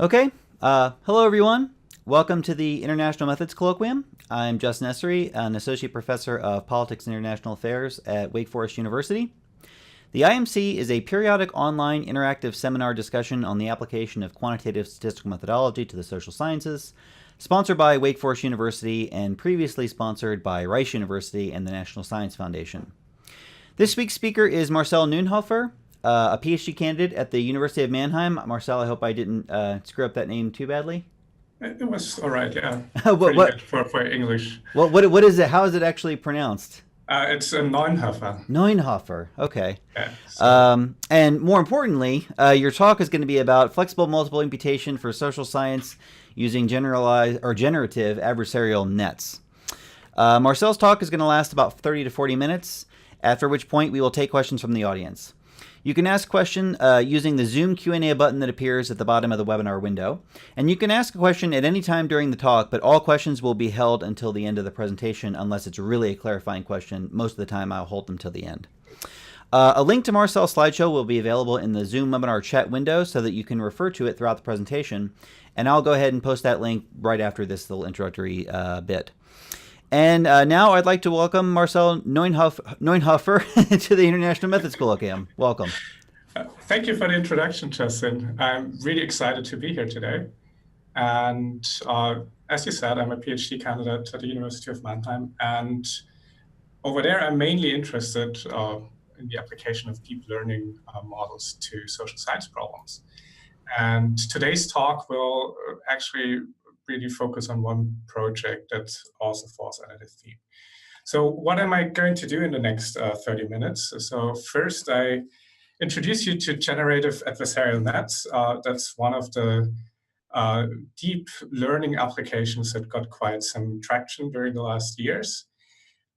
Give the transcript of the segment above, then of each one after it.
Okay. Hello, everyone. Welcome to the International Methods Colloquium. I'm Justin Essery, an Associate Professor of Politics and International Affairs at Wake Forest University. The IMC is a periodic online interactive seminar discussion on the application of quantitative statistical methodology to the social sciences, sponsored by Wake Forest University and previously sponsored by Rice University and the National Science Foundation. This week's speaker is Marcel Neunhoeffer, a PhD candidate at the University of Mannheim. Marcel, I hope I didn't screw up that name too badly. It was all right, yeah. what, Pretty what, good for English. what is it? How is it actually pronounced? It's a Neunhoeffer. Neunhoeffer. Okay. Yeah, so And more importantly, your talk is going to be about flexible multiple imputation for social science using generalized or generative adversarial nets. Marcel's talk is going to last about 30 to 40 minutes, after which point we will take questions from the audience. You can ask a question using the Zoom Q&A button that appears at the bottom of the webinar window. And you can ask a question at any time during the talk, but all questions will be held until the end of the presentation unless it's really a clarifying question. Most of the time, I'll hold them till the end. A link to Marcel's slideshow will be available in the Zoom webinar chat window so that you can refer to it throughout the presentation. And I'll go ahead and post that link right after this little introductory bit. And now I'd like to welcome Marcel Neunhoeffer to the International Methods Colloquium. Welcome. thank you for the introduction, Justin. I'm really excited to be here today. And as you said, I'm a PhD candidate at the University of Mannheim. And over there, I'm mainly interested in the application of deep learning models to social science problems. And today's talk will actually really focus on one project that also falls under this theme. So what am I going to do in the next 30 minutes? So first, I introduce you to generative adversarial nets. That's one of the deep learning applications that got quite some traction during the last years.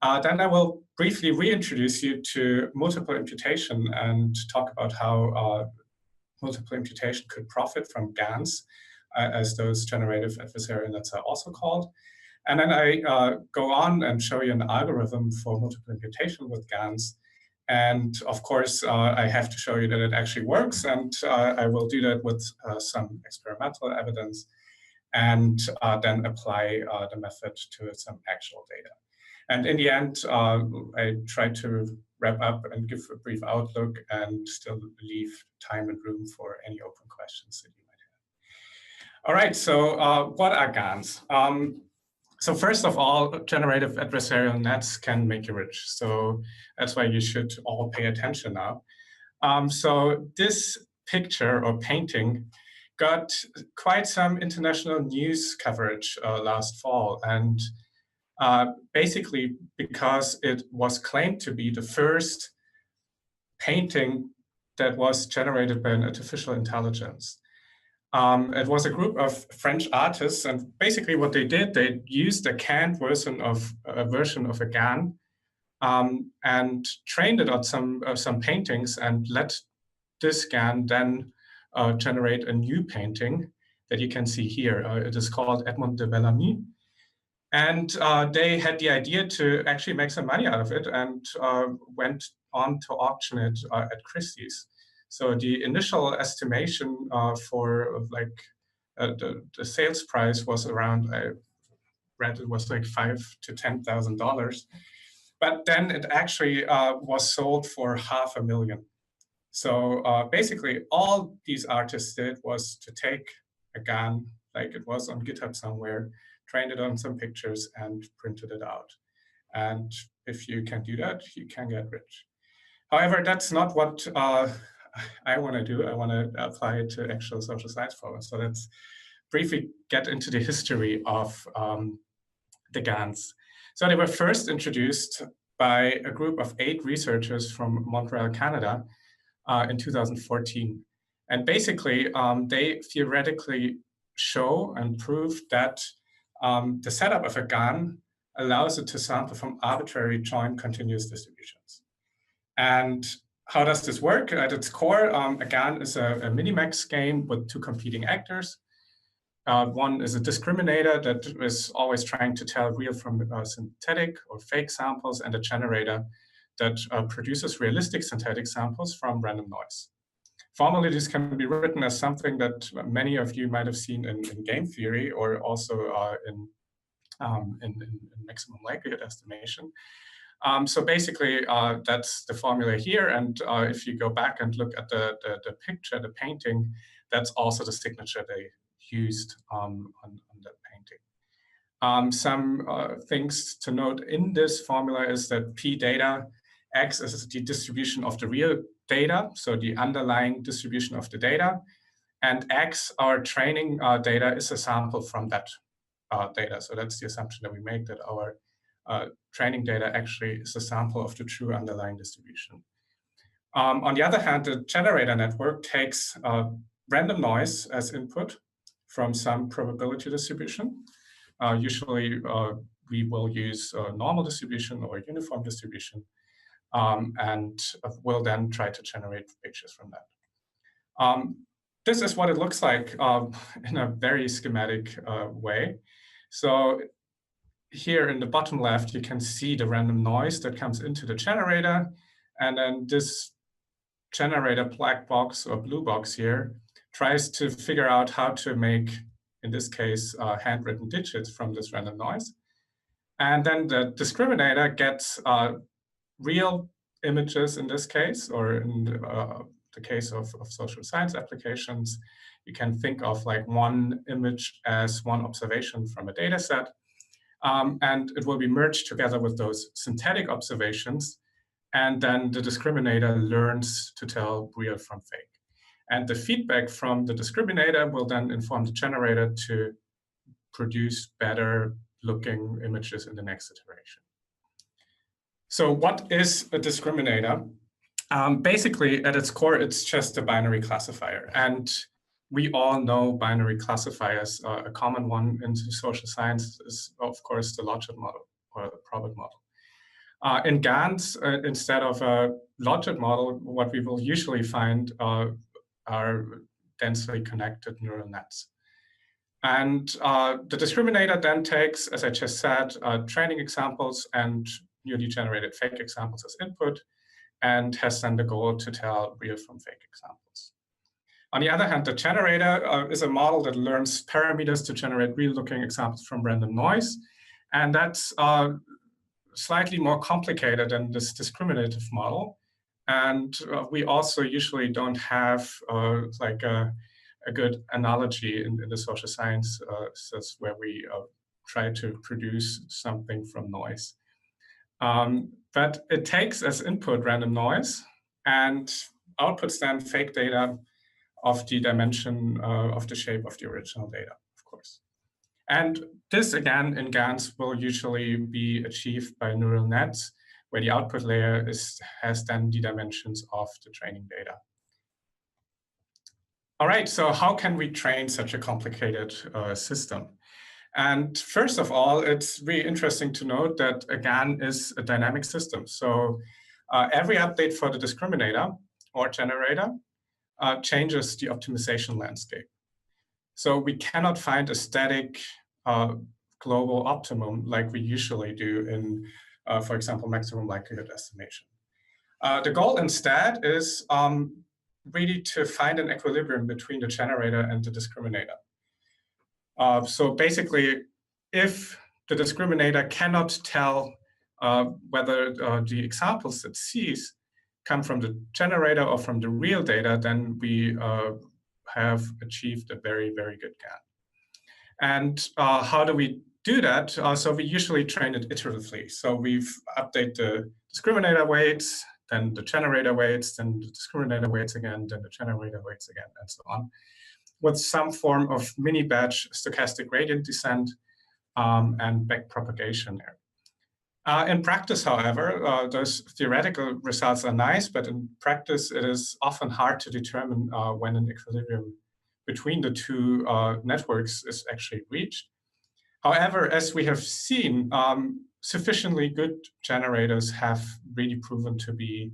Then I will briefly reintroduce you to multiple imputation and talk about how multiple imputation could profit from GANs, as those generative adversarial nets are also called. And then I go on and show you an algorithm for multiple imputation with GANs. And of course, I have to show you that it actually works. And I will do that with some experimental evidence and then apply the method to some actual data. And in the end, I try to wrap up and give a brief outlook and still leave time and room for any open questions that you might have. All right, so what are GANs? So first of all, generative adversarial nets can make you rich. So that's why you should all pay attention now. So this picture or painting got quite some international news coverage last fall. And basically because it was claimed to be the first painting that was generated by an artificial intelligence. It was a group of French artists, and basically what they did, they used a canned version of a GAN and trained it on some paintings and let this GAN then generate a new painting that you can see here. It is called Edmond de Bellamy. And they had the idea to actually make some money out of it and went on to auction it at Christie's. So the initial estimation for the sales price was around, I read it was like $5,000 to $10,000. But then it actually was sold for $500,000. So basically all these artists did was to take a GAN, like it was on GitHub somewhere, trained it on some pictures and printed it out. And if you can do that, you can get rich. However, that's not what I want to do. I want to apply it to actual social science problems. So let's briefly get into the history of the GANs. So they were first introduced by a group of 8 researchers from Montreal, Canada in 2014. And basically, they theoretically show and prove that the setup of a GAN allows it to sample from arbitrary joint continuous distributions. And how does this work? At its core, a GAN is a minimax game with 2 competing actors. One is a discriminator that is always trying to tell real from synthetic or fake samples, and a generator that produces realistic synthetic samples from random noise. Formally, this can be written as something that many of you might have seen in game theory, or also in maximum likelihood estimation. So basically, that's the formula here. And if you go back and look at the picture, the painting, that's also the signature they used on that painting. Some things to note in this formula is that P data X is the distribution of the real data, so the underlying distribution of the data. And X, our training data, is a sample from that data. So that's the assumption that we make, that our training data actually is a sample of the true underlying distribution. On the other hand, the generator network takes random noise as input from some probability distribution. Usually, we will use a normal distribution or a uniform distribution, and we'll then try to generate pictures from that. This is what it looks like in a very schematic way. So here in the bottom left, you can see the random noise that comes into the generator. And then this generator black box or blue box here tries to figure out how to make, in this case, handwritten digits from this random noise. And then the discriminator gets real images in this case, or in the case of social science applications, you can think of like one image as one observation from a data set. And it will be merged together with those synthetic observations. And then the discriminator learns to tell real from fake. And the feedback from the discriminator will then inform the generator to produce better looking images in the next iteration. So what is a discriminator? Basically, at its core, it's just a binary classifier. And we all know binary classifiers. A common one in social science is, of course, the logit model or the probit model. In GANs, instead of a logit model, what we will usually find are densely connected neural nets. And the discriminator then takes, as I just said, training examples and newly generated fake examples as input, and has then the goal to tell real from fake examples. On the other hand, the generator is a model that learns parameters to generate real-looking examples from random noise. And that's slightly more complicated than this discriminative model. And we also usually don't have like a good analogy in the social science where we try to produce something from noise. But it takes as input random noise and outputs then fake data of the dimension of the shape of the original data, of course. And this, again, in GANs will usually be achieved by neural nets, where the output layer has then the dimensions of the training data. All right, so how can we train such a complicated system? And first of all, it's really interesting to note that a GAN is a dynamic system. So every update for the discriminator or generator changes the optimization landscape. So we cannot find a static global optimum like we usually do in, for example, maximum likelihood estimation. The goal instead is really to find an equilibrium between the generator and the discriminator. So basically, if the discriminator cannot tell whether the examples it sees come from the generator or from the real data, then we have achieved a very, very good GAN. And how do we do that? So we usually train it iteratively. So we've updated the discriminator weights, then the generator weights, then the discriminator weights again, then the generator weights again, and so on, with some form of mini batch stochastic gradient descent and backpropagation there. In practice, however, those theoretical results are nice, but in practice, it is often hard to determine when an equilibrium between the two networks is actually reached. However, as we have seen, sufficiently good generators have really proven to be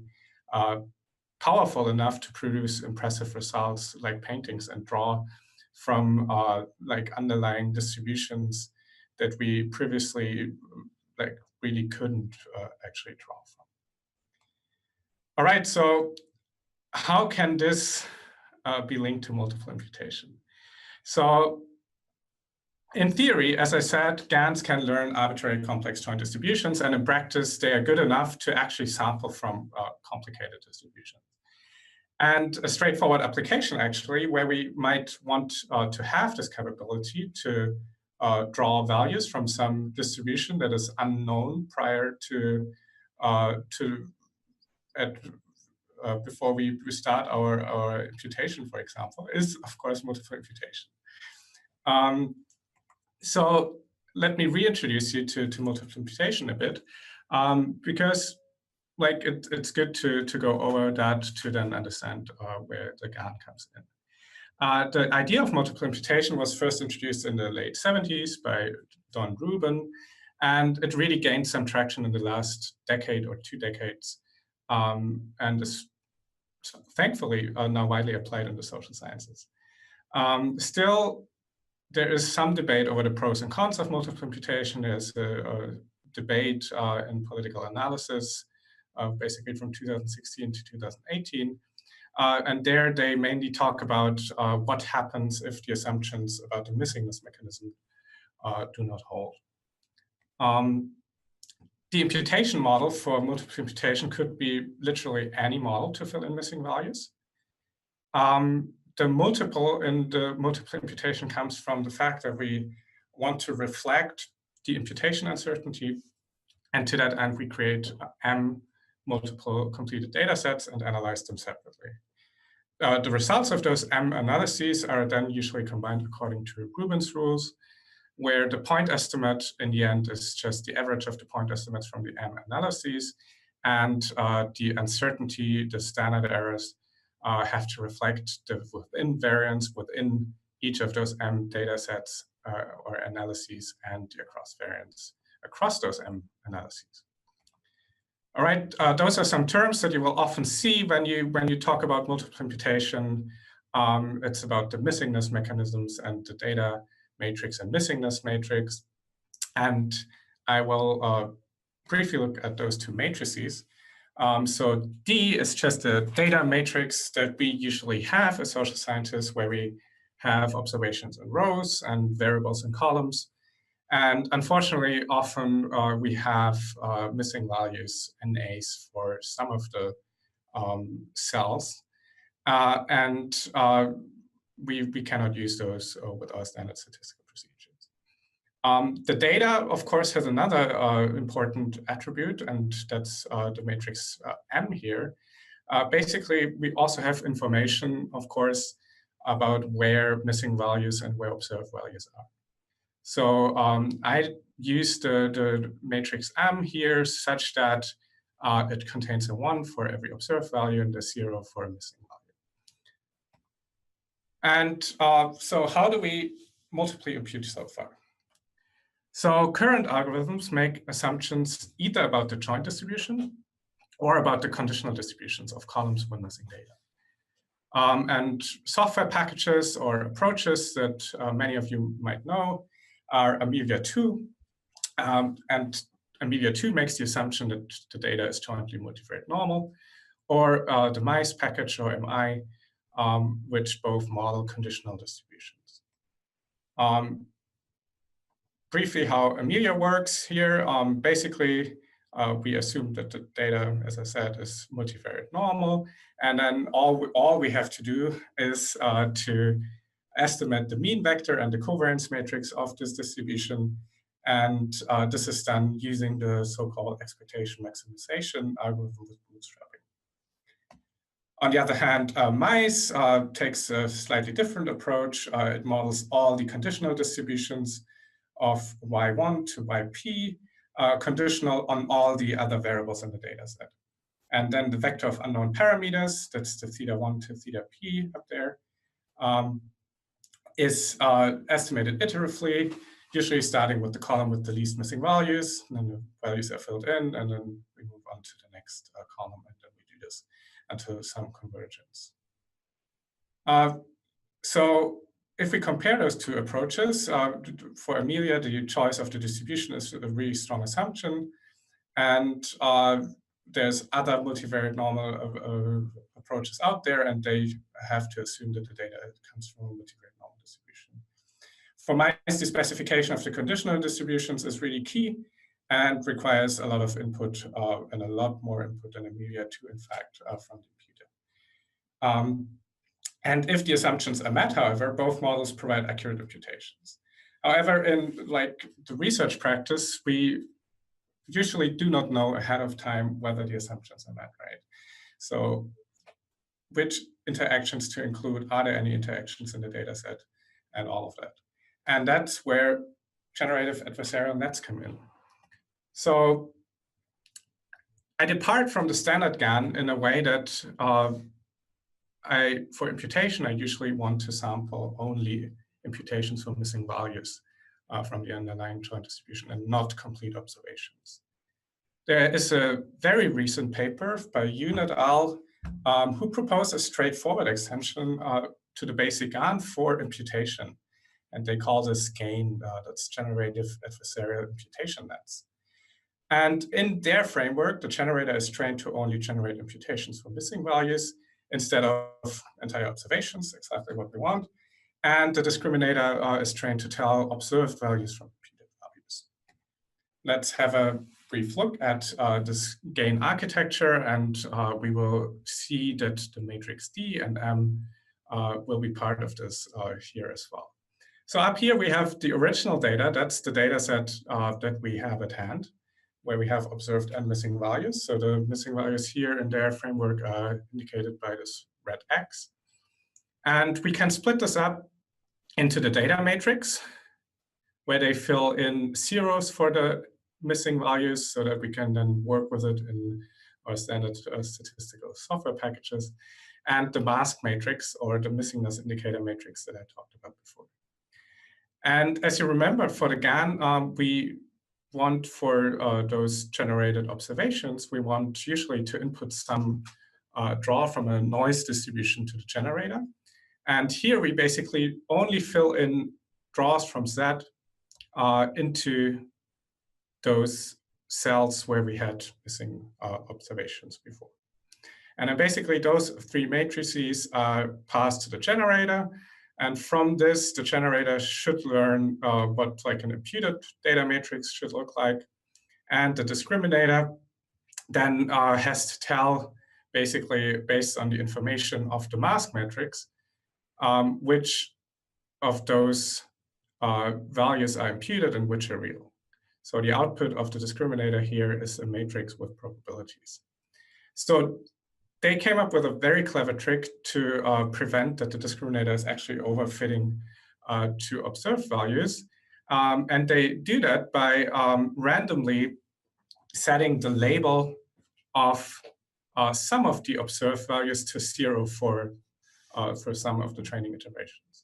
powerful enough to produce impressive results like paintings and draw from like underlying distributions that we previously like really couldn't actually draw from. All right, so how can this be linked to multiple imputation. So in theory, as I said, GANs can learn arbitrary complex joint distributions, and in practice, they are good enough to actually sample from complicated distributions. And a straightforward application, actually, where we might want to have this capability to draw values from some distribution that is unknown prior to before we start our imputation, for example, is, of course, multiple imputation. So let me reintroduce you to multiple imputation a bit, because like it's good to go over that to then understand where the GAN comes in. The idea of multiple imputation was first introduced in the late 70s by Don Rubin, and it really gained some traction in the last decade or 2 decades, and is thankfully now widely applied in the social sciences. Still, there is some debate over the pros and cons of multiple imputation. There's a debate in political analysis, basically from 2016 to 2018. And there they mainly talk about what happens if the assumptions about the missingness mechanism do not hold. The imputation model for multiple imputation could be literally any model to fill in missing values. The multiple in the multiple imputation comes from the fact that we want to reflect the imputation uncertainty, and to that end we create M multiple completed data sets and analyze them separately. The results of those M analyses are then usually combined according to Rubin's rules, where the point estimate in the end is just the average of the point estimates from the M analyses, and the uncertainty, the standard errors, have to reflect the within variance within each of those M data sets or analyses, and the across variance across those M analyses. All right, those are some terms that you will often see when you talk about multiple imputation. It's about the missingness mechanisms and the data matrix and missingness matrix. And I will briefly look at those 2 matrices. So D is just a data matrix that we usually have as social scientists, where we have observations in rows and variables in columns. And unfortunately, often we have missing values, NAs, for some of the cells. And we cannot use those with our standard statistical procedures. The data, of course, has another important attribute, and that's the matrix M here. Basically, we also have information, of course, about where missing values and where observed values are. So I use the matrix M here such that it contains a 1 for every observed value and a 0 for a missing value. And so how do we multiply impute so far? So current algorithms make assumptions either about the joint distribution or about the conditional distributions of columns when missing data. And software packages or approaches that many of you might know are Amelia 2. And Amelia 2 makes the assumption that the data is jointly multivariate normal, or the MICE package, or MI, which both model conditional distributions. Briefly, how Amelia works here, basically, we assume that the data, as I said, is multivariate normal. And then all we have to do is to estimate the mean vector and the covariance matrix of this distribution. And this is done using the so-called expectation maximization algorithm with bootstrapping. On the other hand, MICE takes a slightly different approach. It models all the conditional distributions of y1 to yp, conditional on all the other variables in the data set. And then the vector of unknown parameters, that's the theta1 to theta p up there, is estimated iteratively, usually starting with the column with the least missing values, and then the values are filled in, and then we move on to the next column, and then we do this until some convergence. So if we compare those 2 approaches, for Amelia, the choice of the distribution is a really strong assumption. And there's other multivariate normal approaches out there, and they have to assume that the data comes from a multivariate normal distribution. For mice, the specification of the conditional distributions is really key and requires a lot of input and a lot more input than Amelia 2, in fact, from the imputer. And if the assumptions are met, however, both models provide accurate imputations. However, in the research practice, we usually do not know ahead of time whether the assumptions are met, right? So which interactions to include, are there any interactions in the data set, and all of that. And that's where generative adversarial nets come in. So I depart from the standard GAN in a way that for imputation, I usually want to sample only imputations for missing values from the underlying joint distribution and not complete observations. There is a very recent paper by Yoon et al. Who proposed a straightforward extension to the basic GAN for imputation. And they call this GAIN, that's Generative Adversarial Imputation Nets. And in their framework, the generator is trained to only generate imputations for missing values instead of entire observations, exactly what we want. And the discriminator is trained to tell observed values from imputed values. Let's have a brief look at this GAIN architecture, and we will see that the matrix D and M will be part of this here as well. So up here we have the original data. That's the data set that we have at hand, where we have observed and missing values. So the missing values here in their framework are indicated by this red X. And we can split this up into the data matrix, where they fill in zeros for the missing values so that we can then work with it in our standard statistical software packages, and the mask matrix, or the missingness indicator matrix that I talked about before. And as you remember, for the GAN, we want for those generated observations, we want usually to input some draw from a noise distribution to the generator. And here we basically only fill in draws from Z into those cells where we had missing observations before. And then basically those three matrices are passed to the generator. And from this, the generator should learn what an imputed data matrix should look like. And the discriminator then has to tell, basically based on the information of the mask matrix, which of those values are imputed and which are real. So the output of the discriminator here is a matrix with probabilities. So they came up with a very clever trick to prevent that the discriminator is actually overfitting to observed values. And they do that by randomly setting the label of some of the observed values to 0 for some of the training iterations.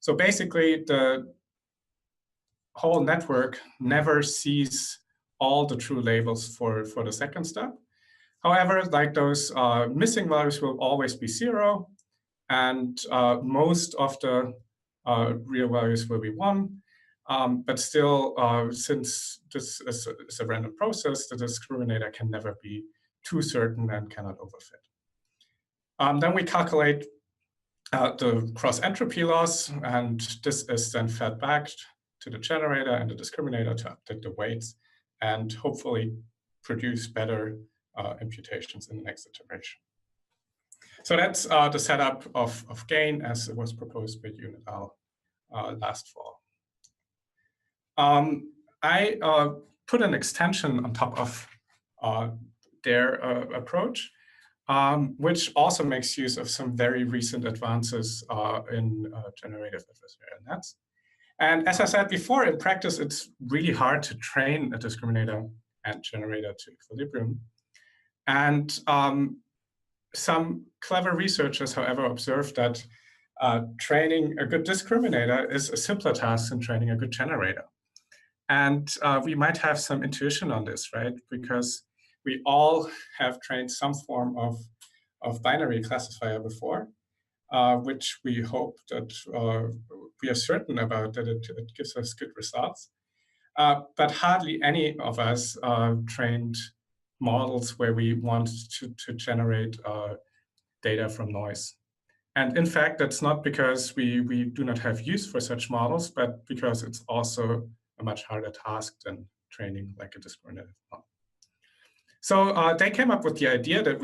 So basically, the whole network never sees all the true labels for the second step. However, those missing values will always be 0, and most of the real values will be 1. But still, since this is a random process, the discriminator can never be too certain and cannot overfit. Then we calculate the cross entropy loss, and this is then fed back to the generator and the discriminator to update the weights and hopefully produce better imputations in the next iteration. So that's the setup of GAIN as it was proposed by Yoon et al. Last fall. I put an extension on top of their approach, which also makes use of some very recent advances in generative adversarial nets. And as I said before, in practice, it's really hard to train a discriminator and generator to equilibrium. And some clever researchers, however, observed that training a good discriminator is a simpler task than training a good generator. And we might have some intuition on this, right? Because we all have trained some form of binary classifier before, which we hope that we are certain about that it gives us good results. But hardly any of us trained models where we want to generate data from noise. And in fact, that's not because we do not have use for such models, but because it's also a much harder task than training like a discriminative model. So they came up with the idea that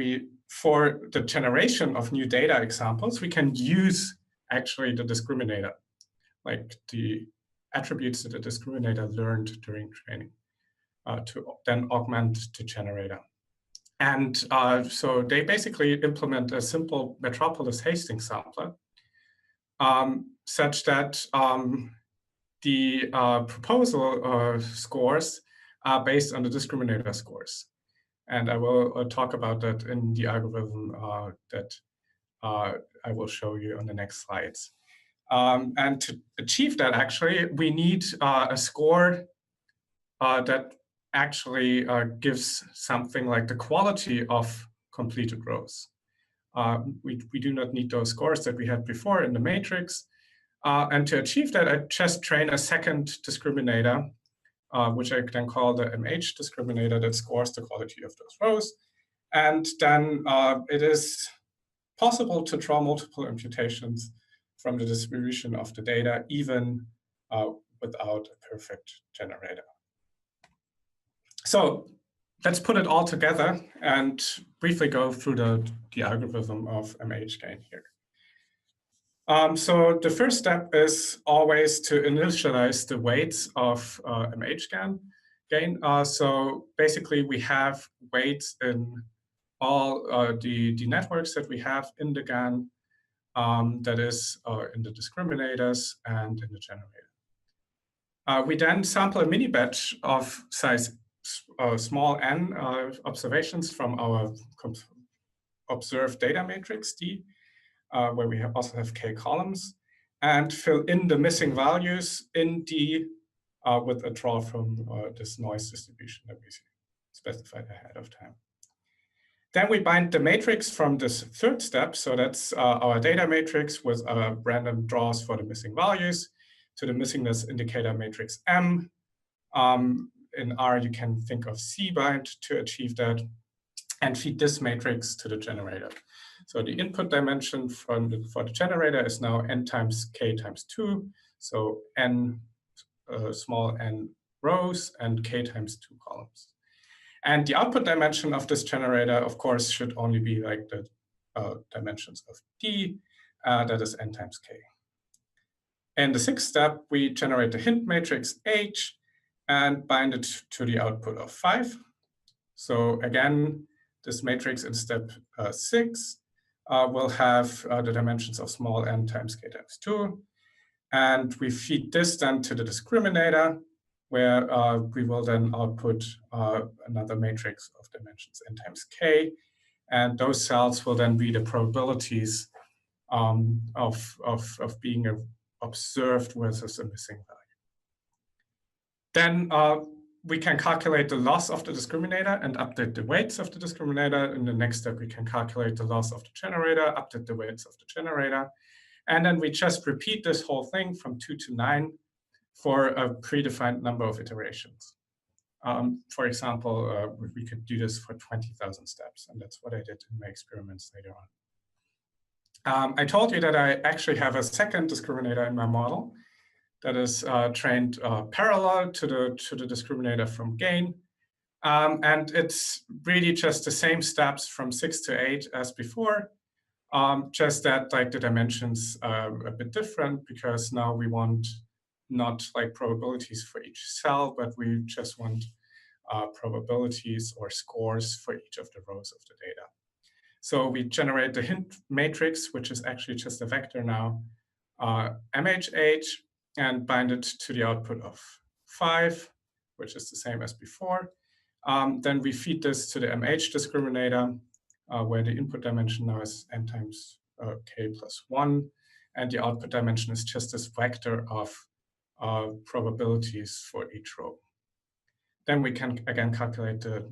for the generation of new data examples, we can use actually the discriminator, like the attributes that the discriminator learned during training, to then augment the generator. And so they basically implement a simple Metropolis Hastings sampler, such that the proposal scores are based on the discriminator scores. And I will talk about that in the algorithm that I will show you on the next slides. And to achieve that, actually, we need a score that actually gives something like the quality of completed rows. We do not need those scores that we had before in the matrix. And to achieve that, I just train a second discriminator, which I then call the MH discriminator, that scores the quality of those rows. And then it is possible to draw multiple imputations from the distribution of the data, even without a perfect generator. So let's put it all together and briefly go through the algorithm of MH gain here. So the first step is always to initialize the weights of MH gain. So basically, we have weights in all the networks that we have in the GAN, that is in the discriminators and in the generator. We then sample a mini batch of size small n observations from our observed data matrix D, where we also have k columns, and fill in the missing values in D with a draw from this noise distribution that we specified ahead of time. Then we bind the matrix from this third step, so that's our data matrix with random draws for the missing values, to the missingness indicator matrix M. In R, you can think of C-bind to achieve that, and feed this matrix to the generator. So the input dimension for the generator is now n times k times 2, so n small n rows and k times 2 columns. And the output dimension of this generator, of course, should only be like the dimensions of D, that is n times k. In the sixth step, we generate the hint matrix H and bind it to the output of 5. So again, this matrix in step 6 will have the dimensions of small n times k times 2. And we feed this then to the discriminator, where we will then output another matrix of dimensions n times k. And those cells will then be the probabilities of being observed versus a missing value. Then we can calculate the loss of the discriminator and update the weights of the discriminator. In the next step, we can calculate the loss of the generator, update the weights of the generator. And then we just repeat this whole thing from 2 to 9 for a predefined number of iterations. For example, we could do this for 20,000 steps, and that's what I did in my experiments later on. I told you that I actually have a second discriminator in my model that is trained parallel to the discriminator from gain. And it's really just the same steps from 6 to 8 as before, just that like the dimensions are a bit different, because now we want not like probabilities for each cell, but we just want probabilities or scores for each of the rows of the data. So we generate the hint matrix, which is actually just a vector now, MHH, and bind it to the output of 5, which is the same as before. Then we feed this to the MH discriminator, where the input dimension now is n times k plus 1, and the output dimension is just this vector of probabilities for each row. Then we can again calculate the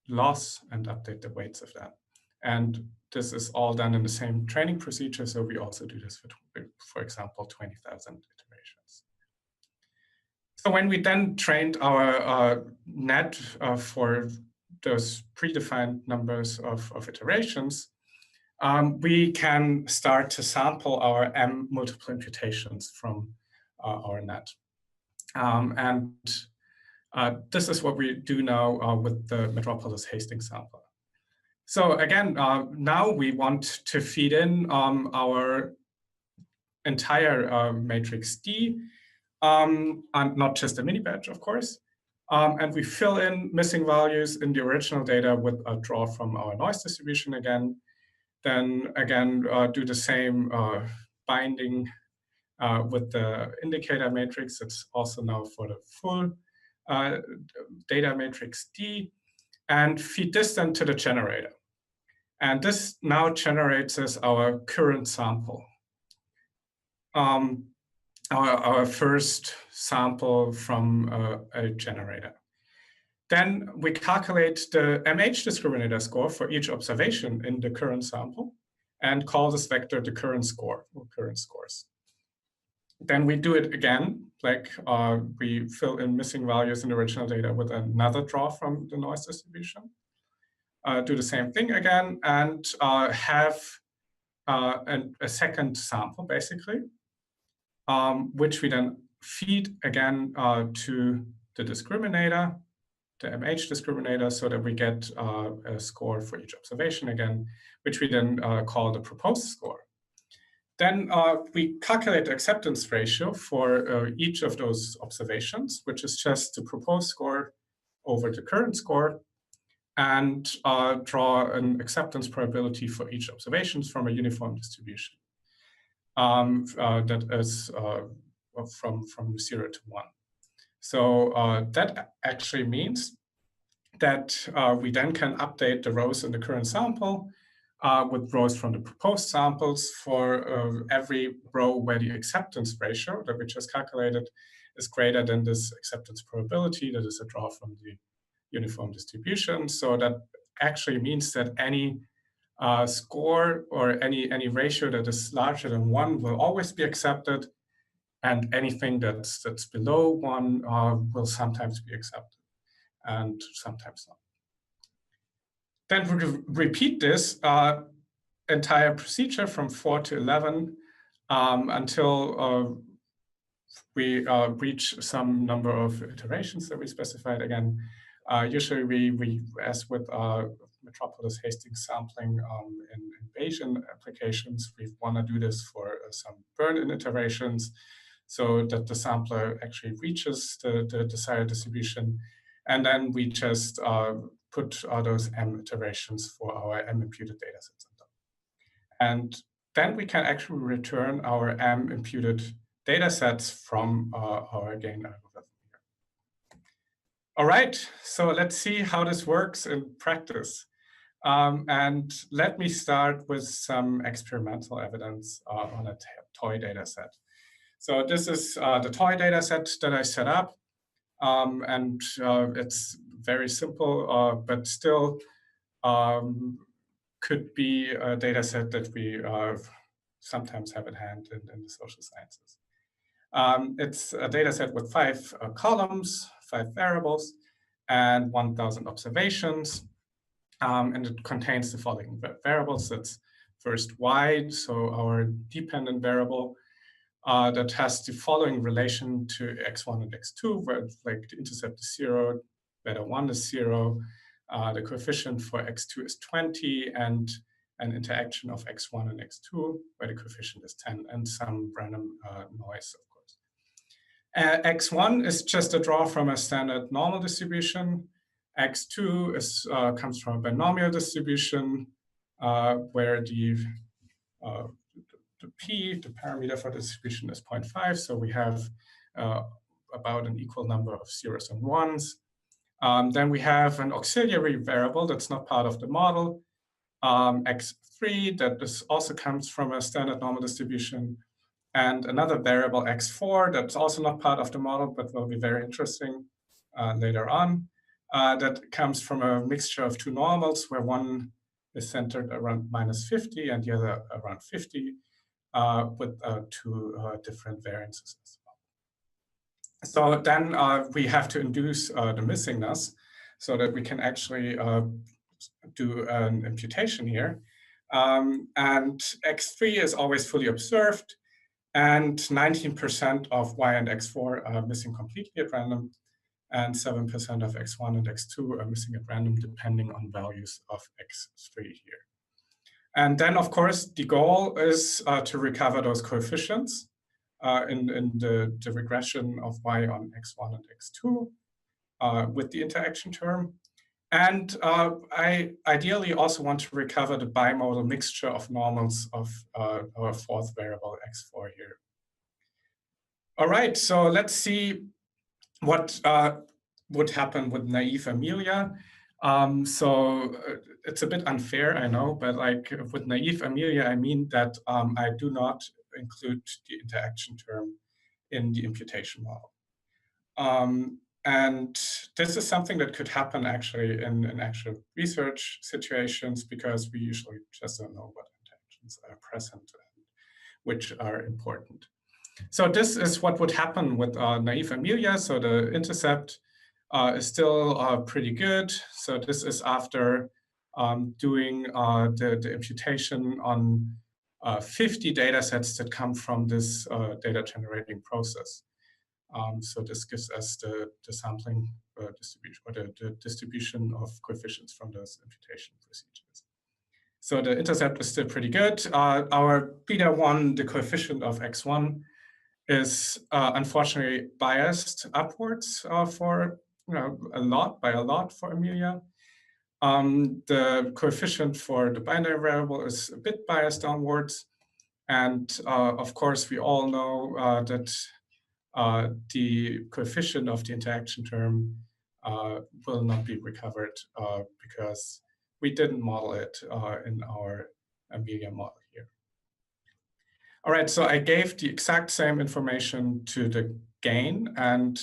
loss and update the weights of that. And this is all done in the same training procedure, so we also do this for example, 20,000 iterations. So when we then trained our net for those predefined numbers of iterations, we can start to sample our M multiple imputations from our net. And this is what we do now with the Metropolis Hastings sampler. So again, now we want to feed in our entire matrix D, and not just a mini batch, of course. And we fill in missing values in the original data with a draw from our noise distribution again. Then again, do the same binding with the indicator matrix. It's also now for the full data matrix D, and feed this then to the generator. And this now generates us our current sample. Our first sample from a generator. Then we calculate the MH discriminator score for each observation in the current sample and call this vector the current score or current scores. Then we do it again, like we fill in missing values in the original data with another draw from the noise distribution. Do the same thing again and have a second sample, basically, which we then feed again to the discriminator, the MH discriminator, so that we get a score for each observation again, which we then call the proposed score. Then we calculate the acceptance ratio for each of those observations, which is just the proposed score over the current score, and draw an acceptance probability for each observation from a uniform distribution that is from 0 to 1. So that actually means that we then can update the rows in the current sample with rows from the proposed samples for every row where the acceptance ratio that we just calculated is greater than this acceptance probability, that is a draw from the uniform distribution. So that actually means that any score or any ratio that is larger than 1 will always be accepted, and anything that's below 1 will sometimes be accepted and sometimes not. Then we repeat this entire procedure from 4 to 11 until we reach some number of iterations that we specified again. Usually we, as with Metropolis Hastings sampling in Bayesian applications, we want to do this for some burn-in iterations so that the sampler actually reaches the desired distribution. And then we just put those M iterations for our M imputed data sets. And then we can actually return our M imputed data sets from our gain algorithm. All right, so let's see how this works in practice. And let me start with some experimental evidence on a toy data set. So this is the toy data set that I set up. And it's very simple, but still could be a data set that we sometimes have at hand in the social sciences. It's a data set with 5 columns, 5 variables, and 1,000 observations. And it contains the following variables. That's first y, so our dependent variable that has the following relation to x1 and x2, where like the intercept is 0, beta 1 is 0, the coefficient for x2 is 20, and an interaction of x1 and x2, where the coefficient is 10, and some random noise, of course. x1 is just a draw from a standard normal distribution. x2 is, comes from a binomial distribution, where the p, the parameter for the distribution, is 0.5. So we have about an equal number of zeros and ones. Then we have an auxiliary variable that's not part of the model, x3, that also comes from a standard normal distribution, and another variable x4 that's also not part of the model, but will be very interesting later on. That comes from a mixture of 2 normals, where one is centered around -50 and the other around 50, with 2 different variances as well. So then we have to induce the missingness. so that we can actually do an imputation here. And x3 is always fully observed, and 19% of y and x4 are missing completely at random, and 7% of x1 and x2 are missing at random, depending on values of x3 here. And then, of course, the goal is to recover those coefficients in the regression of y on x1 and x2 with the interaction term. And I ideally also want to recover the bimodal mixture of normals of our fourth variable x4 here. All right, so let's see what would happen with naive Amelia. It's a bit unfair, I know, but like with naive Amelia, I mean that I do not include the interaction term in the imputation model. And this is something that could happen actually in actual research situations, because we usually just don't know what interactions are present and which are important. So this is what would happen with naive Amelia. So the intercept is still pretty good. So this is after doing the imputation on 50 data sets that come from this data generating process. So this gives us the sampling distribution, or the distribution of coefficients from those imputation procedures. So the intercept is still pretty good. Our beta 1, the coefficient of x1, is unfortunately biased upwards for by a lot for Amelia. The coefficient for the binary variable is a bit biased downwards, and of course we all know that the coefficient of the interaction term will not be recovered because we didn't model it in our Amelia model here. All right, so I gave the exact same information to the gain, and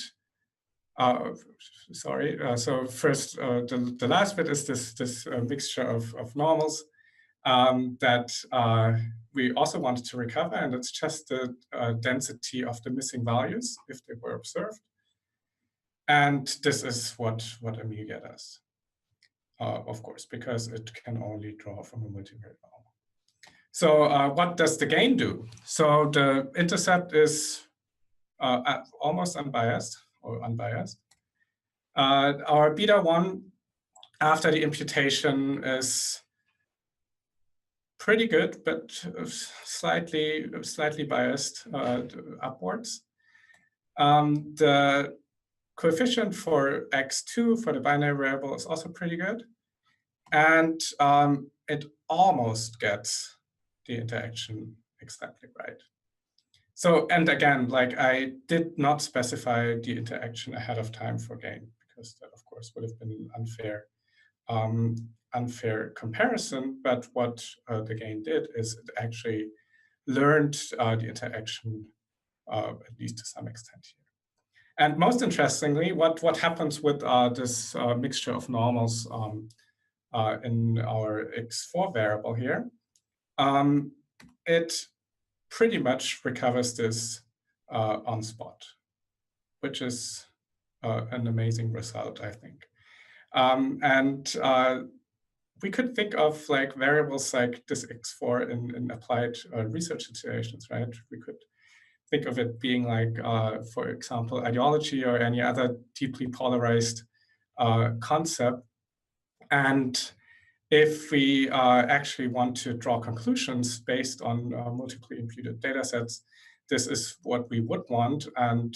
so first, the last bit is this mixture of normals that we also wanted to recover, and it's just the density of the missing values if they were observed. And this is what Amelia does, of course, because it can only draw from a multivariate normal. So what does the gain do? So the intercept is almost unbiased or unbiased. Our beta 1 after the imputation is pretty good, but slightly biased upwards. The coefficient for x2 for the binary variable is also pretty good, and it almost gets the interaction exactly right. So, and again, like I did not specify the interaction ahead of time for gain, because that of course would have been an unfair comparison. But what the gain did is it actually learned the interaction at least to some extent here. And most interestingly, what happens with this mixture of normals in our x4 variable here, it pretty much recovers this on spot, which is an amazing result, I think. And we could think of like variables like this x4 in applied research situations, right? We could think of it being like, for example, ideology or any other deeply polarized concept. And if we actually want to draw conclusions based on multiply imputed data sets, this is what we would want. And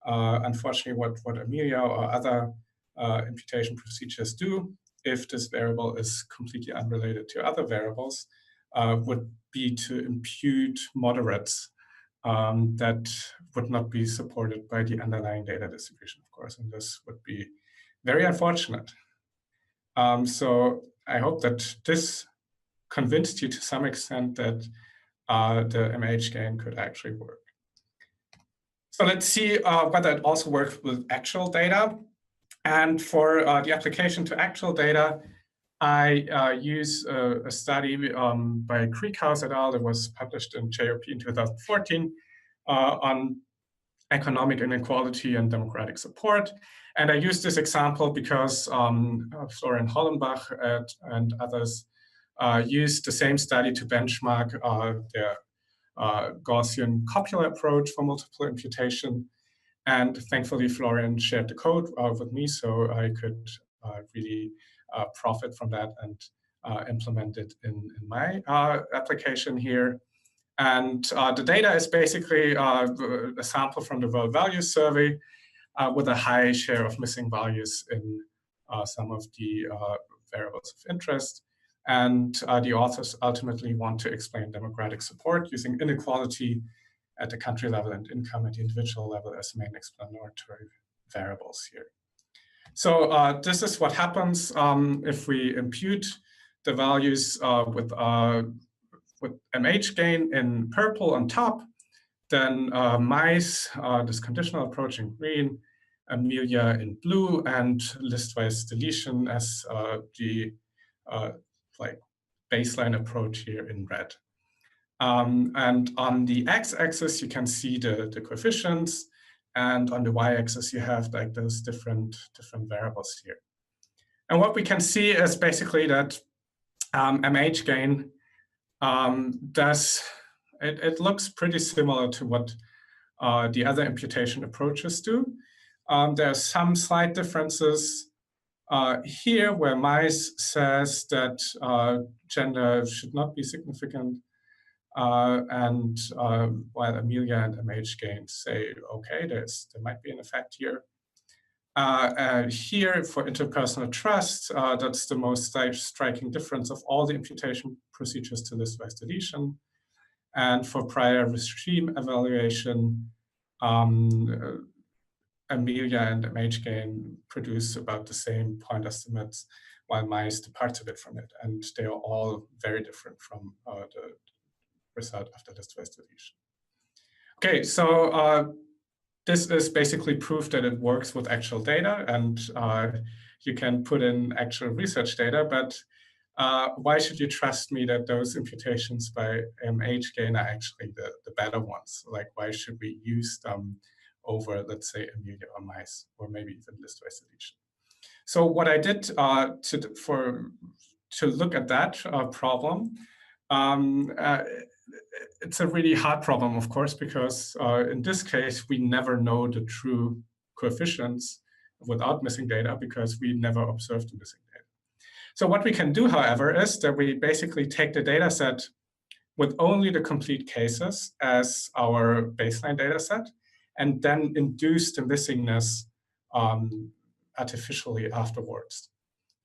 unfortunately, what Amelia or other imputation procedures do, if this variable is completely unrelated to other variables, would be to impute moderates that would not be supported by the underlying data distribution, of course. And this would be very unfortunate. So I hope that this convinced you to some extent that the MH gain could actually work. So let's see whether it also works with actual data. And for the application to actual data, I use a study by Krieghaus et al. That was published in JOP in 2014 on economic inequality and democratic support. And I use this example because Florian Hollenbach and others used the same study to benchmark their Gaussian copula approach for multiple imputation. And thankfully, Florian shared the code with me, so I could really profit from that and implement it in my application here. And the data is basically a sample from the World Values Survey with a high share of missing values in some of the variables of interest. And the authors ultimately want to explain democratic support using inequality at the country level and income at the individual level as main explanatory variables here. So this is what happens if we impute the values with MH gain in purple on top, then mice, this conditional approach in green, Amelia in blue, and listwise deletion as the like baseline approach here in red. And on the x-axis, you can see the coefficients, and on the y-axis, you have like those different variables here. And what we can see is basically that MH gain it looks pretty similar to what the other imputation approaches do. There are some slight differences here where mice says that gender should not be significant, and while Amelia and MH gain say, okay, there might be an effect here. Here for interpersonal trust, that's the most striking difference of all the imputation procedures to listwise deletion. And for prior regime evaluation, Amelia and MH gain produce about the same point estimates, while mice departs a bit from it. And they are all very different from the result after listwise deletion. Okay, so this is basically proof that it works with actual data, and you can put in actual research data, but why should you trust me that those imputations by MH gain are actually the better ones? Like, why should we use them over, let's say, Amelia or mice, or maybe even listwise deletion? So what I did to look at that problem, it's a really hard problem, of course, because in this case, we never know the true coefficients without missing data because we never observed the missing data. So what we can do, however, is that we basically take the data set with only the complete cases as our baseline data set, and then induce the missingness artificially afterwards.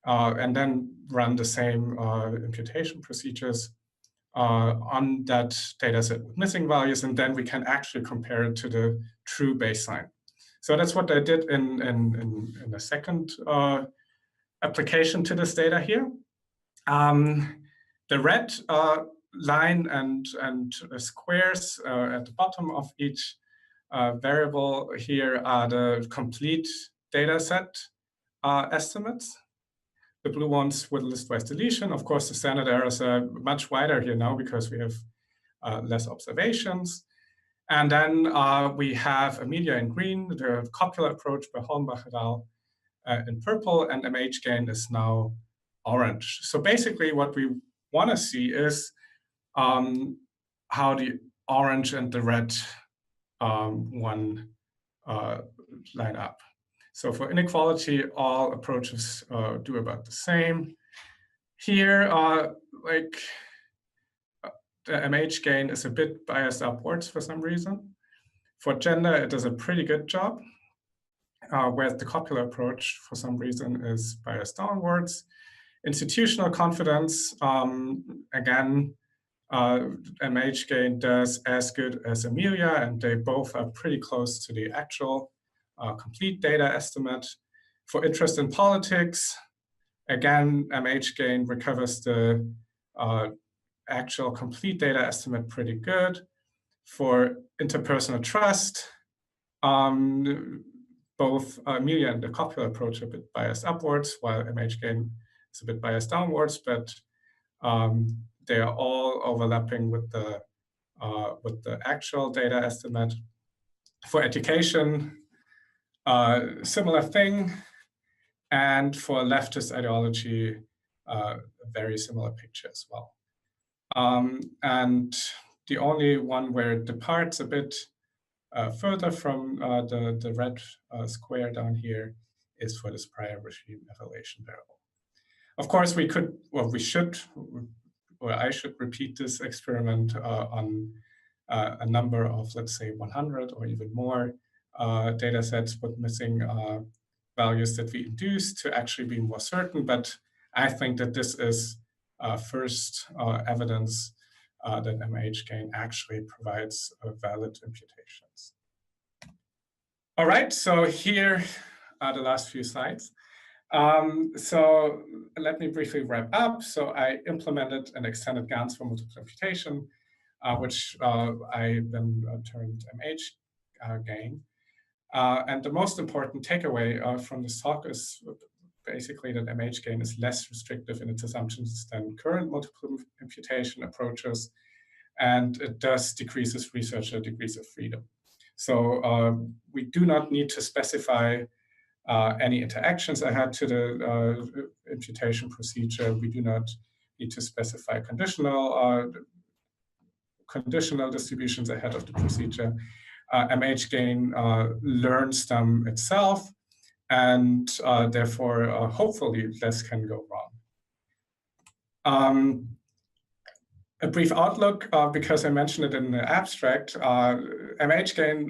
And then run the same imputation procedures on that data set with missing values, and then we can actually compare it to the true baseline. So that's what I did in the second application to this data here. The red line and squares at the bottom of each variable here are the complete data set estimates. The blue ones with listwise deletion. Of course, the standard errors are much wider here now because we have less observations. And then we have Amelia in green, the copula approach by Hollenbach et al. In purple, and MH gain is now orange. So basically what we want to see is how the orange and the red one line up. So for inequality, all approaches do about the same. Here, like the MH gain is a bit biased upwards for some reason. For gender, it does a pretty good job, whereas the copula approach, for some reason, is biased downwards. Institutional confidence, again, MH gain does as good as Amelia, and they both are pretty close to the actual complete data estimate. For interest in politics, again, MH gain recovers the actual complete data estimate pretty good. For interpersonal trust, both Amelia and the copula approach are a bit biased upwards, while MH gain is a bit biased downwards, but they are all overlapping with the actual data estimate. For education, similar thing. And for leftist ideology, a very similar picture as well. And the only one where it departs a bit further from the red square down here is for this prior regime evaluation variable. Of course, we could, well, we should, or I should repeat this experiment on a number of, let's say, 100 or even more data sets with missing values that we induce to actually be more certain. But I think that this is first evidence that MH gain actually provides valid imputations. All right, so here are the last few slides. So let me briefly wrap up. So I implemented an extended GANs for multiple imputation, which I then termed MH gain. And the most important takeaway from this talk is basically that MH gain is less restrictive in its assumptions than current multiple imputation approaches, and it thus decreases researcher degrees of freedom. So we do not need to specify any interactions ahead to the imputation procedure. We do not need to specify conditional distributions ahead of the procedure. MH gain learns them itself, and therefore, hopefully, less can go wrong. A brief outlook, because I mentioned it in the abstract, MH gain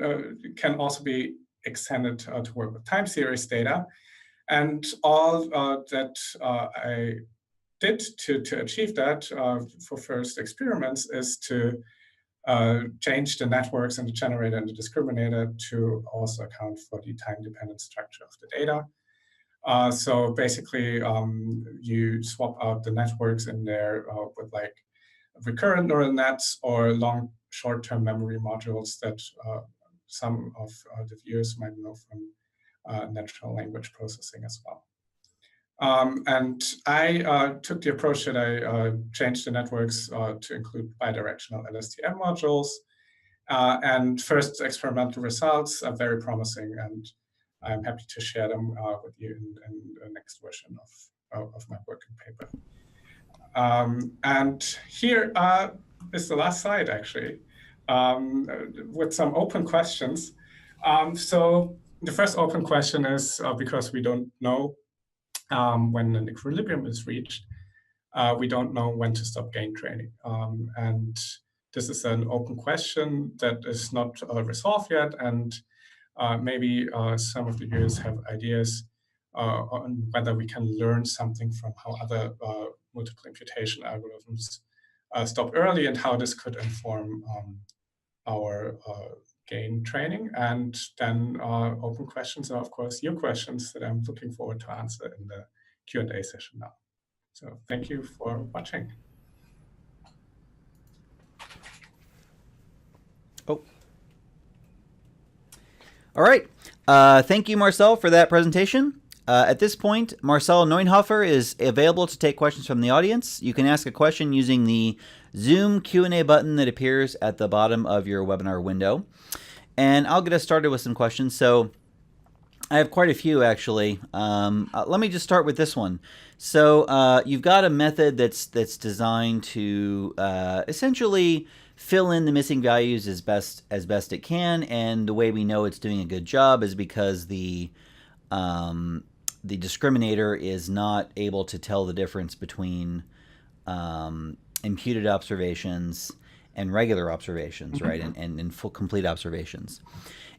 can also be extended to work with time series data. And all that I did to achieve that for first experiments is to change the networks and the generator and the discriminator to also account for the time-dependent structure of the data. So basically, you swap out the networks in there with like recurrent neural nets or long short-term memory modules that some of the viewers might know from natural language processing as well. And I took the approach that I changed the networks to include bidirectional LSTM modules. And first experimental results are very promising, and I'm happy to share them with you in the next version of my working paper. And here is the last slide, actually, with some open questions. So the first open question is, because we don't know when an equilibrium is reached, we don't know when to stop gain training. And this is an open question that is not resolved yet, and maybe some of the viewers have ideas on whether we can learn something from how other multiple imputation algorithms stop early and how this could inform our gain training. And then open questions are, of course, your questions that I'm looking forward to answer in the Q&A session now. So thank you for watching. Oh. All right. Thank you, Marcel, for that presentation. At this point, Marcel Neunhoeffer is available to take questions from the audience. You can ask a question using the Zoom Q&A button that appears at the bottom of your webinar window. And I'll get us started with some questions. So I have quite a few, actually. Let me just start with this one. So you've got a method that's designed to essentially fill in the missing values as best it can, and the way we know it's doing a good job is because the discriminator is not able to tell the difference between imputed observations and regular observations, right, and full complete observations.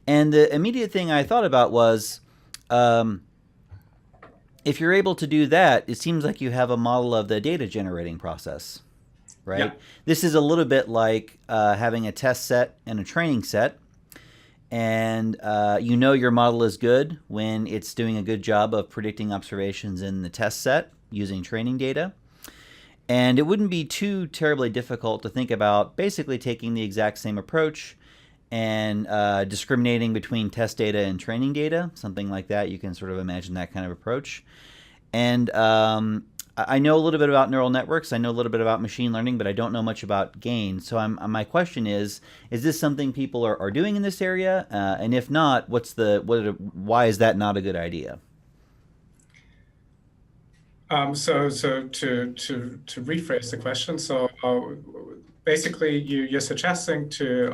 And the immediate thing I thought about was, if you're able to do that, it seems like you have a model of the data generating process, right? Yeah. This is a little bit like having a test set and a training set. And you know your model is good when it's doing a good job of predicting observations in the test set using training data. And it wouldn't be too terribly difficult to think about basically taking the exact same approach and discriminating between test data and training data, something like that. You can sort of imagine that kind of approach. And I know a little bit about neural networks. I know a little bit about machine learning, but I don't know much about gain. So my question is this something people are doing in this area? And if not, why is that not a good idea? So to rephrase the question, so basically you're suggesting to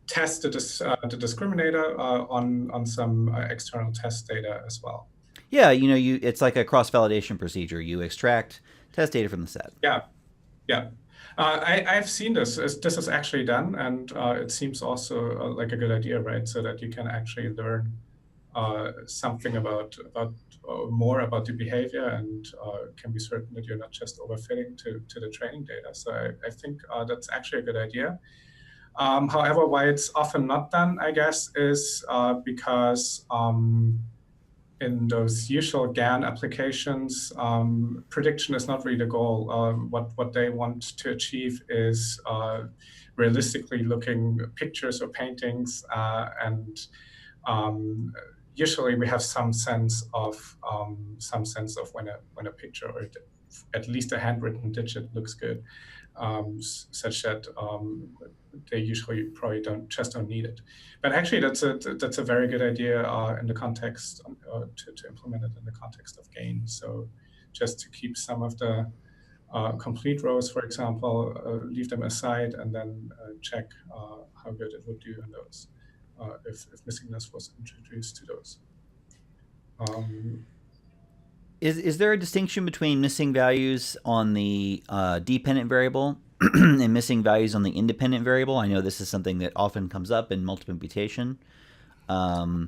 test the discriminator on some external test data as well. Yeah, it's like a cross-validation procedure. You extract test data from the set. Yeah, yeah. I've seen this. This is actually done, and it seems also like a good idea, right? So that you can actually learn something about more about the behavior, and can be certain that you're not just overfitting to the training data. So I think that's actually a good idea. However, why it's often not done, I guess, is because in those usual GAN applications, prediction is not really the goal. What they want to achieve is realistically looking pictures or paintings, and usually we have some sense of when a picture or at least a handwritten digit looks good, such that they usually probably don't need it. But actually, that's a very good idea in the context to implement it in the context of gain. So just to keep some of the complete rows, for example, leave them aside and then check how good it would do in those if missingness was introduced to those. Is there a distinction between missing values on the dependent variable and missing values on the independent variable? I know this is something that often comes up in multiple imputation. So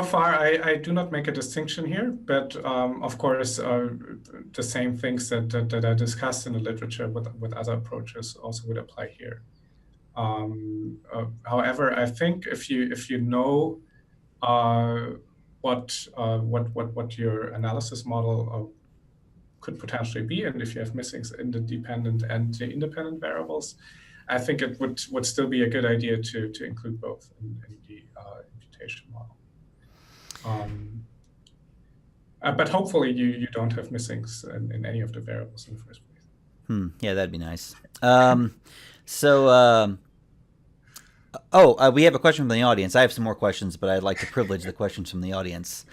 far, I do not make a distinction here, but of course, the same things that I discussed in the literature with other approaches also would apply here. However, I think if you know what your analysis model could potentially be, and if you have missings in the dependent and the independent variables, I think it would still be a good idea to include both in the imputation model. But hopefully you don't have missings in any of the variables in the first place. Yeah, that'd be nice. We have a question from the audience. I have some more questions, but I'd like to privilege the questions from the audience.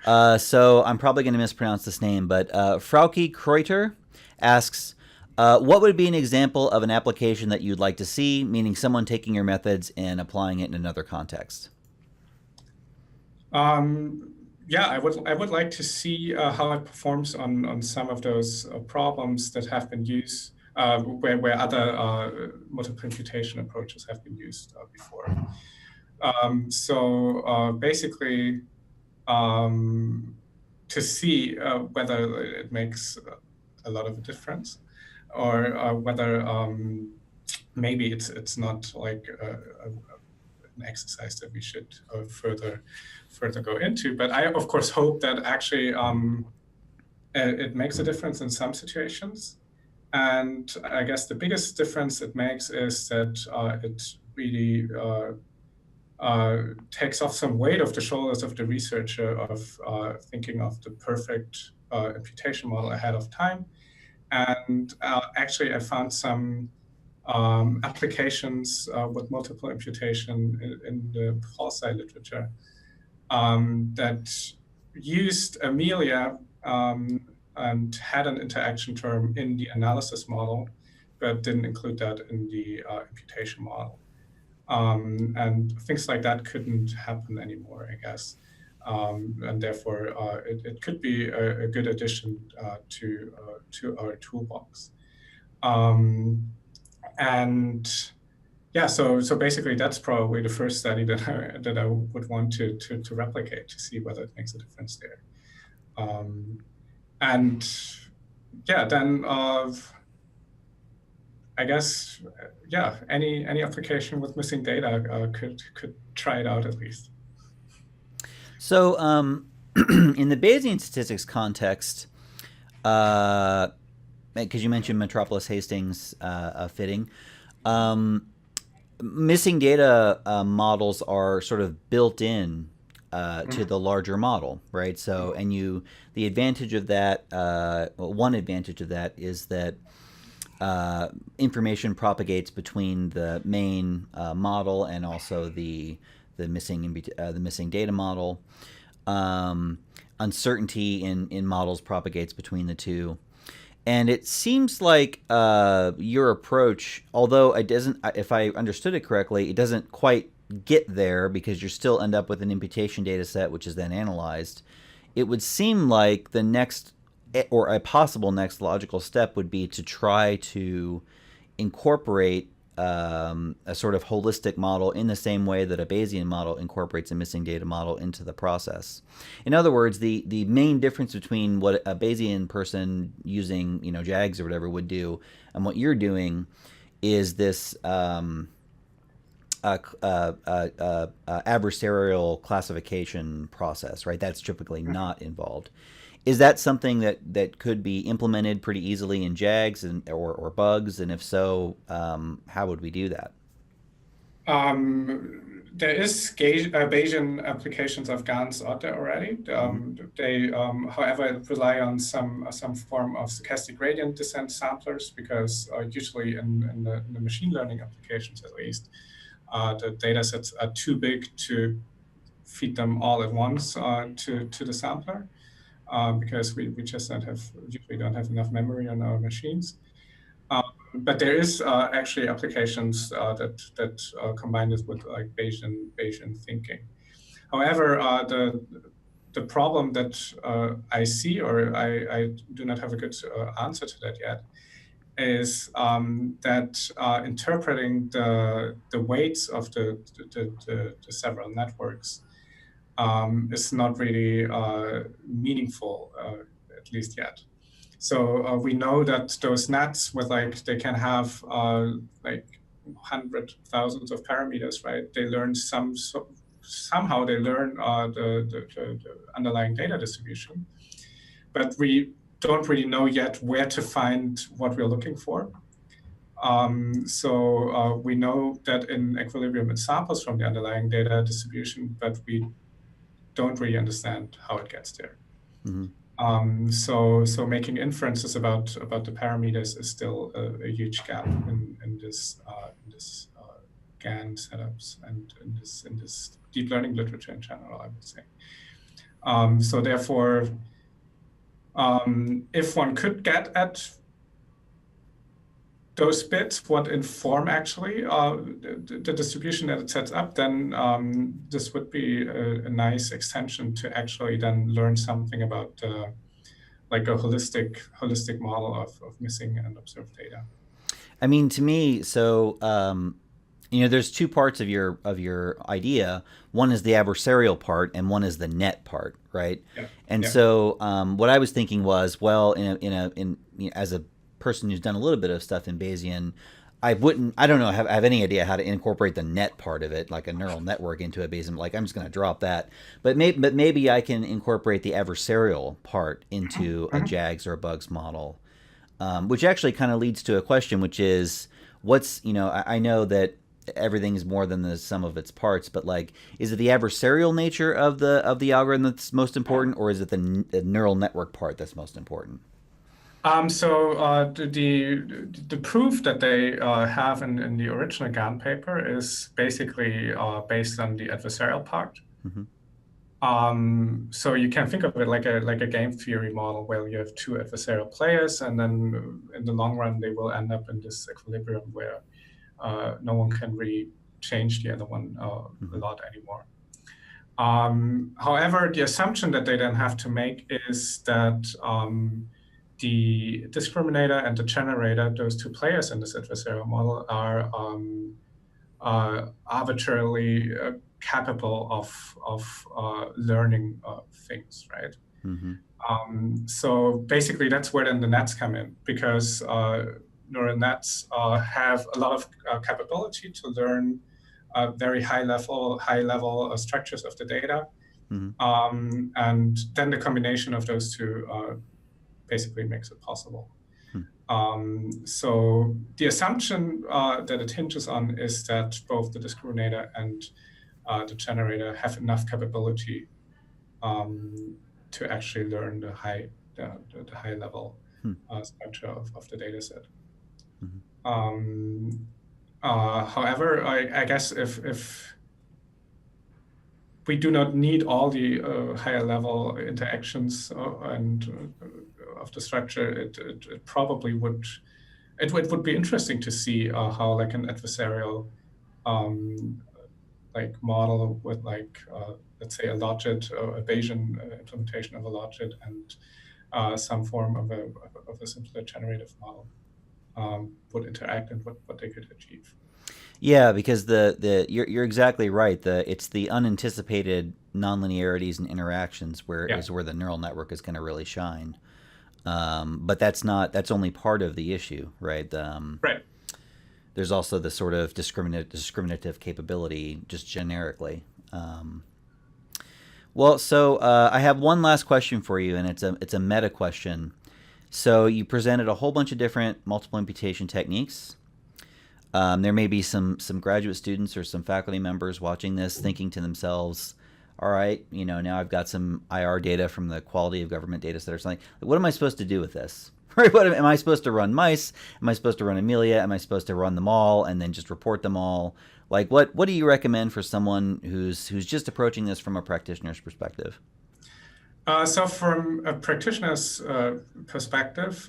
So I'm probably going to mispronounce this name, but Frauke Kreuter asks, what would be an example of an application that you'd like to see, meaning someone taking your methods and applying it in another context? Yeah, I would like to see how it performs on some of those problems that have been used, where other multiple imputation approaches have been used before. Basically, to see whether it makes a lot of a difference, or whether maybe it's not like an exercise that we should further go into. But I, of course, hope that actually it makes a difference in some situations. And I guess the biggest difference it makes is that it really takes off some weight off the shoulders of the researcher of thinking of the perfect imputation model ahead of time. And actually, I found some applications with multiple imputation in the Pol-Sci literature that used Amelia and had an interaction term in the analysis model, but didn't include that in the imputation model. And things like that couldn't happen anymore, I guess. And therefore, it could be a good addition to our toolbox. And yeah, so basically that's probably the first study that I would want to replicate to see whether it makes a difference there. And yeah, then I guess any application with missing data could try it out at least. So in the Bayesian statistics context, because you mentioned Metropolis Hastings fitting, missing data models are sort of built in to the larger model, right? So, and the advantage of that, one advantage of that is that information propagates between the main model and also the missing data model. Uncertainty in models propagates between the two. And it seems like your approach, although it doesn't, if I understood it correctly, it doesn't quite get there because you still end up with an imputation data set, which is then analyzed. It would seem like the next, or a possible next logical step would be to try to incorporate a sort of holistic model in the same way that a Bayesian model incorporates a missing data model into the process. In other words, the main difference between what a Bayesian person using JAGs or whatever would do and what you're doing is this adversarial classification process, right? That's typically not involved. Is that something that could be implemented pretty easily in JAGs or bugs? And if so, how would we do that? There is Bayesian applications of GANs out there already. They, however, rely on some form of stochastic gradient descent samplers because usually in the machine learning applications, at least, the data sets are too big to feed them all at once to the sampler. Because we just usually don't have enough memory on our machines. But there is actually applications that combine this with like Bayesian thinking. However, the problem that I see, or I do not have a good answer to that yet, is that interpreting the weights of the several networks is not really meaningful, at least yet. So we know that those nets with they can have like thousands of parameters, right? They learn somehow they learn the underlying data distribution, but we don't really know yet where to find what we're looking for. So we know that in equilibrium it samples from the underlying data distribution, but we don't really understand how it gets there. So making inferences about the parameters is still a huge gap in this GAN setups and in this deep learning literature in general, I would say. So therefore, if one could get at those bits, what inform actually the distribution that it sets up, then this would be a nice extension to actually then learn something about like a holistic model of missing and observed data. I mean, to me, so there's two parts of your idea. One is the adversarial part, and one is the net part, right? Yeah. And so what I was thinking was, well, as a person who's done a little bit of stuff in Bayesian, I don't know, have any idea how to incorporate the net part of it, like a neural network, into a Bayesian. Like, I'm just going to drop that. But maybe I can incorporate the adversarial part into a JAGs or a bugs model, which actually kind of leads to a question, which is, I know that everything is more than the sum of its parts, but like, is it the adversarial nature of the algorithm that's most important, or is it the neural network part that's most important? So the proof that they have in the original GAN paper is basically based on the adversarial part. So you can think of it like a game theory model where you have two adversarial players, and then in the long run they will end up in this equilibrium where no one can really change the other one a lot anymore. However, the assumption that they then have to make is that the discriminator and the generator, those two players in this adversarial model, are arbitrarily capable of learning things, right? So basically, that's where then the nets come in, because neural nets have a lot of capability to learn very high level structures of the data, and then the combination of those two basically makes it possible. So the assumption that it hinges on is that both the discriminator and the generator have enough capability to actually learn the high level structure of the data set. However, I guess if we do not need all the higher level interactions of the structure, it probably would. It would be interesting to see how like an adversarial like model with like let's say a logit or a Bayesian implementation of a logit and some form of a simpler generative model would interact and what they could achieve. Yeah, because you're exactly right. It's the unanticipated nonlinearities and interactions is where the neural network is going to really shine. But that's only part of the issue, right? Right. There's also the sort of discriminative capability just generically. Well, so I have one last question for you, and it's a meta question. So you presented a whole bunch of different multiple imputation techniques. There may be some graduate students or some faculty members watching this thinking to themselves, all right, now I've got some IR data from the quality of government data set or something. What am I supposed to do with this? Right? Am I supposed to run mice? Am I supposed to run Amelia? Am I supposed to run them all and then just report them all? Like, what do you recommend for someone who's just approaching this from a practitioner's perspective? So from a practitioner's perspective,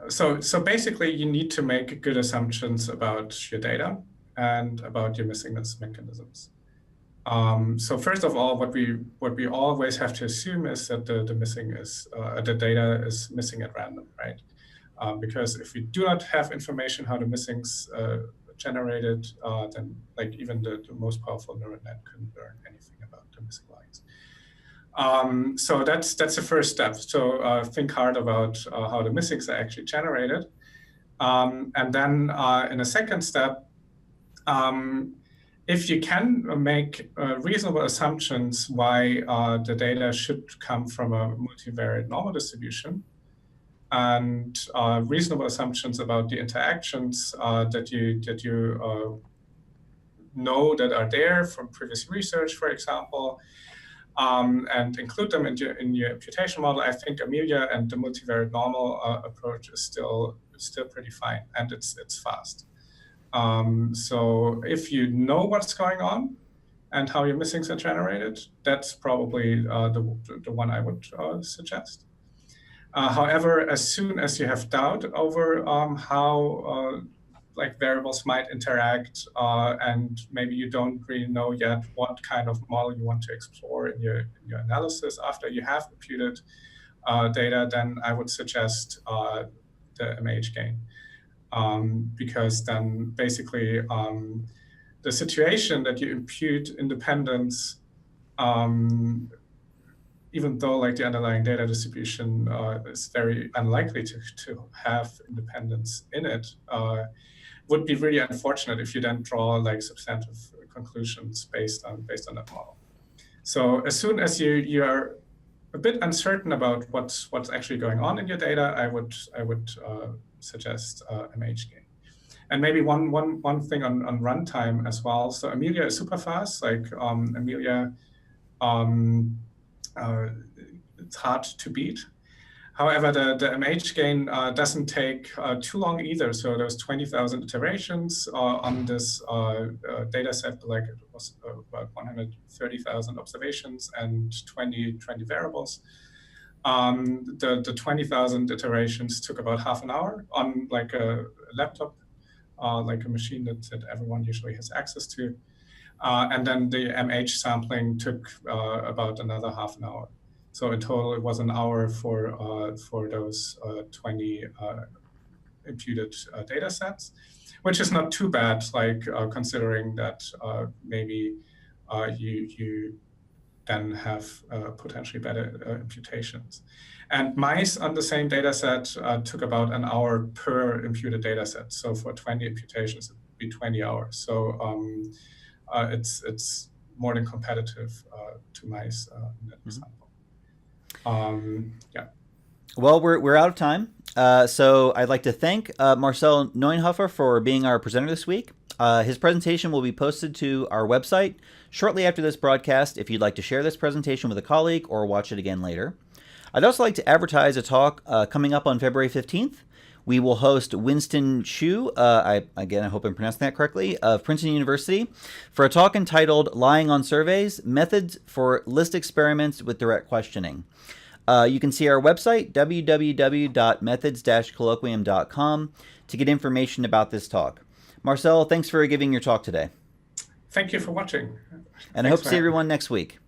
So basically, you need to make good assumptions about your data and about your missingness mechanisms. So first of all, what we always have to assume is that the data is missing at random, right? Because if we do not have information how the missings generated, then like even the most powerful neural net couldn't learn anything about the missing lines. So that's the first step. So think hard about how the missings are actually generated. And then in a second step, if you can make reasonable assumptions why the data should come from a multivariate normal distribution, and reasonable assumptions about the interactions that you know that are there from previous research, for example, and include them in your imputation model, I think Amelia and the multivariate normal approach is still pretty fine, and it's fast. So if you know what's going on and how your missings are generated, that's probably the one I would suggest. However, as soon as you have doubt over how like variables might interact, and maybe you don't really know yet what kind of model you want to explore in your analysis after you have imputed data, then I would suggest the MH gain. Because then basically the situation that you impute independence, even though like the underlying data distribution is very unlikely to have independence in it, would be really unfortunate if you then draw like substantive conclusions based on that model. So as soon as you are a bit uncertain about what's actually going on in your data, I would suggest MH gain. And maybe one thing on runtime as well. So Amelia is super fast. Like Amelia, it's hard to beat. However, the MH gain doesn't take too long either. So there's 20,000 iterations on this data set, like it was about 130,000 observations and 20 variables. The 20,000 iterations took about half an hour on like a laptop, like a machine that everyone usually has access to. And then the MH sampling took about another half an hour. So in total, it was an hour for those 20 imputed data sets, which is not too bad, like considering that maybe you then have potentially better imputations. And mice on the same data set took about an hour per imputed data set. So for 20 imputations, it would be 20 hours. So it's more than competitive to mice in that example. Yeah. Well, we're out of time. So I'd like to thank Marcel Neunhoeffer for being our presenter this week. His presentation will be posted to our website shortly after this broadcast if you'd like to share this presentation with a colleague or watch it again later. I'd also like to advertise a talk coming up on February 15th. We will host Winston Chu, I hope I'm pronouncing that correctly, of Princeton University, for a talk entitled Lying on Surveys, Methods for List Experiments with Direct Questioning. You can see our website, www.methods-colloquium.com, to get information about this talk. Marcel, thanks for giving your talk today. Thank you for watching. And I hope to see everyone next week.